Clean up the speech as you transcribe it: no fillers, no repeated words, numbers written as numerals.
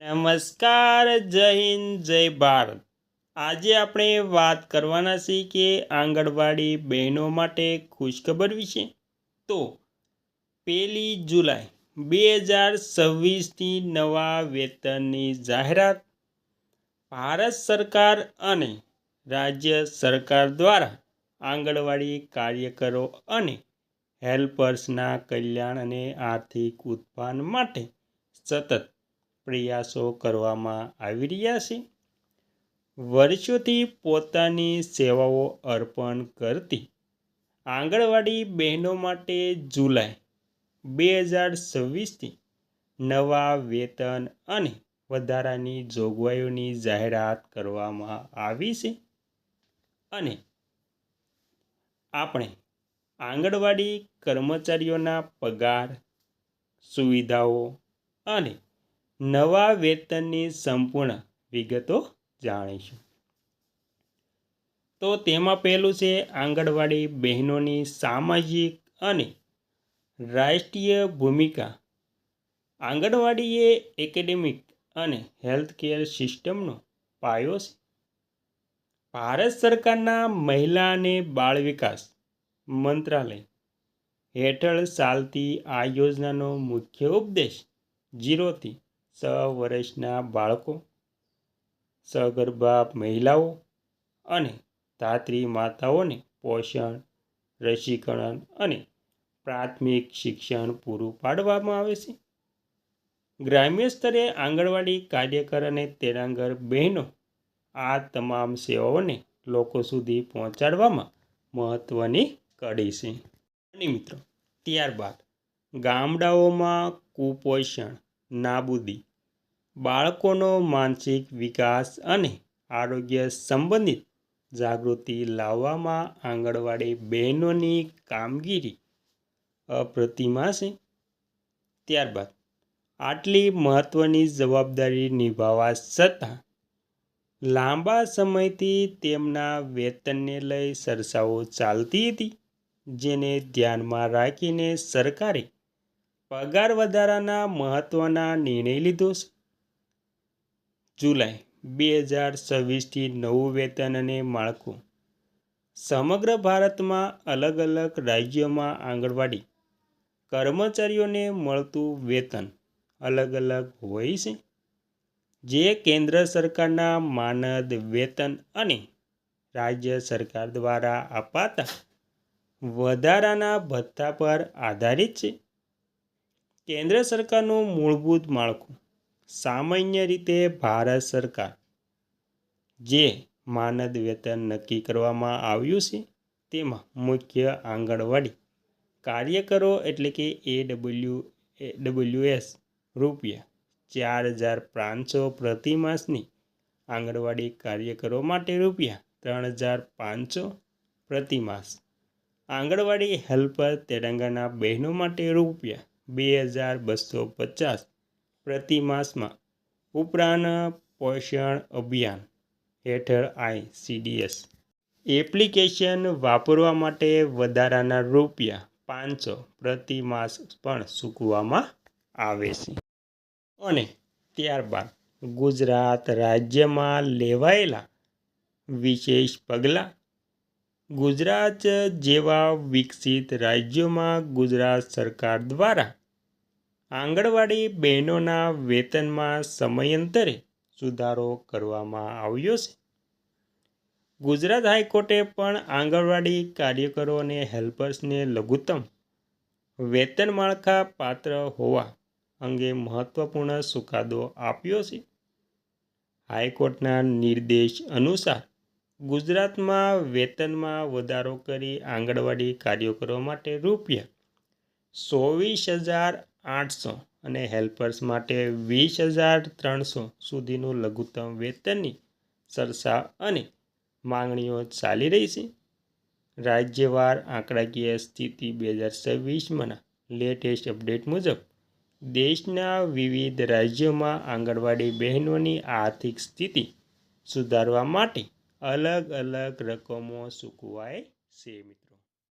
નમસ્કાર, જય હિન્દ, જય ભારત। આજે આપણે વાત કરવાના છીએ કે આંગણવાડી બહેનો માટે ખુશખબર વિશે। તો 1 જુલાઈ 2026થી નવા વેતનની જાહેરાત। ભારત સરકાર અને રાજ્ય સરકાર દ્વારા આંગણવાડી કાર્યકરો અને હેલ્પર્સના કલ્યાણ અને આર્થિક ઉત્થાન માટે સતત પ્રયાસો કરવામાં આવી રહ્યા છે। વર્ષોથી પોતાની સેવાઓ અર્પણ કરતી આંગણવાડી બહેનો માટે જુલાઈ 2026થી નવા વેતન અને વધારાની જોગવાઈઓની જાહેરાત કરવામાં આવી છે અને આપણે આંગણવાડી કર્મચારીઓના પગાર, સુવિધાઓ અને નવા વેતનની સંપૂર્ણ વિગતો જાણીશું। તો તેમાં પહેલું છે આંગણવાડી બહેનોની સામાજિક અને રાષ્ટ્રીય ભૂમિકા। આંગણવાડી એ એકેડેમિક અને હેલ્થકેર સિસ્ટમનો પાયો છે। ભારત સરકારના મહિલા અને બાળ વિકાસ મંત્રાલય હેઠળ ચાલતી આ યોજનાનો મુખ્ય ઉપદેશ 0 થી 6 વર્ષના બાળકો, સગર્ભા મહિલાઓ અને ધાત્રી માતાઓને પોષણ, રસીકરણ અને પ્રાથમિક શિક્ષણ પૂરું પાડવામાં આવે છે। ગ્રામ્ય સ્તરે આંગણવાડી કાર્યકર અને તેડાગર બહેનો આ તમામ સેવાઓને લોકો સુધી પહોંચાડવામાં મહત્વની કડી છે। અને મિત્રો, ત્યારબાદ ગામડાઓમાં કુપોષણ નાબૂદી, બાળકોનો માનસિક વિકાસ અને આરોગ્ય સંબંધિત જાગૃતિ લાવવામાં આંગણવાડી બહેનોની કામગીરી અપ્રતિમ છે। ત્યારબાદ આટલી મહત્વની જવાબદારી નિભાવવા છતાં લાંબા સમયથી તેમના વેતનને લઈ ચર્ચાઓ ચાલતી હતી, જેને ધ્યાનમાં રાખીને સરકારે પગાર વધારાના મહત્વના નિર્ણય લીધો છે। જુલાઈ 2026થી નવું વેતન અને માળખું। સમગ્ર ભારતમાં અલગ અલગ રાજ્યોમાં આંગણવાડી કર્મચારીઓને મળતું વેતન અલગ અલગ હોય છે, જે કેન્દ્ર સરકારના માનદ વેતન અને રાજ્ય સરકાર દ્વારા અપાતા વધારાના ભથ્થા પર આધારિત છે। કેન્દ્ર સરકારનું મૂળભૂત માળખું સામાન્ય રીતે ભારત સરકાર જે માનદ વેતન નક્કી કરવામાં આવ્યું છે તેમાં મુખ્ય આંગણવાડી કાર્યકરો એટલે કે AWS ₹4,500 પ્રતિ માસની, આંગણવાડી કાર્યકરો માટે ₹3,500 પ્રતિ માસ, આંગણવાડી હેલ્પર તેલંગાણા બહેનો માટે ₹2,250 પ્રતિ માસમાં। ઉપરાંત પોષણ અભિયાન હેઠળ ICDS એપ્લિકેશન વાપરવા માટે વધારાના ₹500 પ્રતિ માસ પણ ચૂકવવામાં આવે છે। અને ત્યારબાદ ગુજરાત રાજ્યમાં લેવાયેલા વિશેષ પગલાં। ગુજરાત જેવા વિકસિત રાજ્યોમાં ગુજરાત સરકાર દ્વારા આંગણવાડી બહેનોના વેતનમાં સમયાંતરે સુધારો કરવામાં આવ્યો છે। ગુજરાત હાઈકોર્ટે પણ આંગણવાડી કાર્યકરો અને હેલ્પર્સને લઘુત્તમ વેતન માળખા પાત્ર હોવા અંગે મહત્વપૂર્ણ ચુકાદો આપ્યો છે। હાઈકોર્ટના નિર્દેશ અનુસાર ગુજરાતમાં વેતનમાં વધારો કરી આંગણવાડી કાર્યકરો માટે ₹24,800 અને હેલ્પર્સ માટે ₹20,300 સુધીનું લઘુત્તમ વેતનની ચર્ચા અને માંગણીઓ ચાલી રહી છે। રાજ્યવાર આંકડાકીય સ્થિતિ 2026ના લેટેસ્ટ અપડેટ મુજબ દેશના વિવિધ રાજ્યોમાં આંગણવાડી બહેનોની આર્થિક સ્થિતિ સુધારવા માટે અલગ અલગ રકમો ચૂકવાય છે।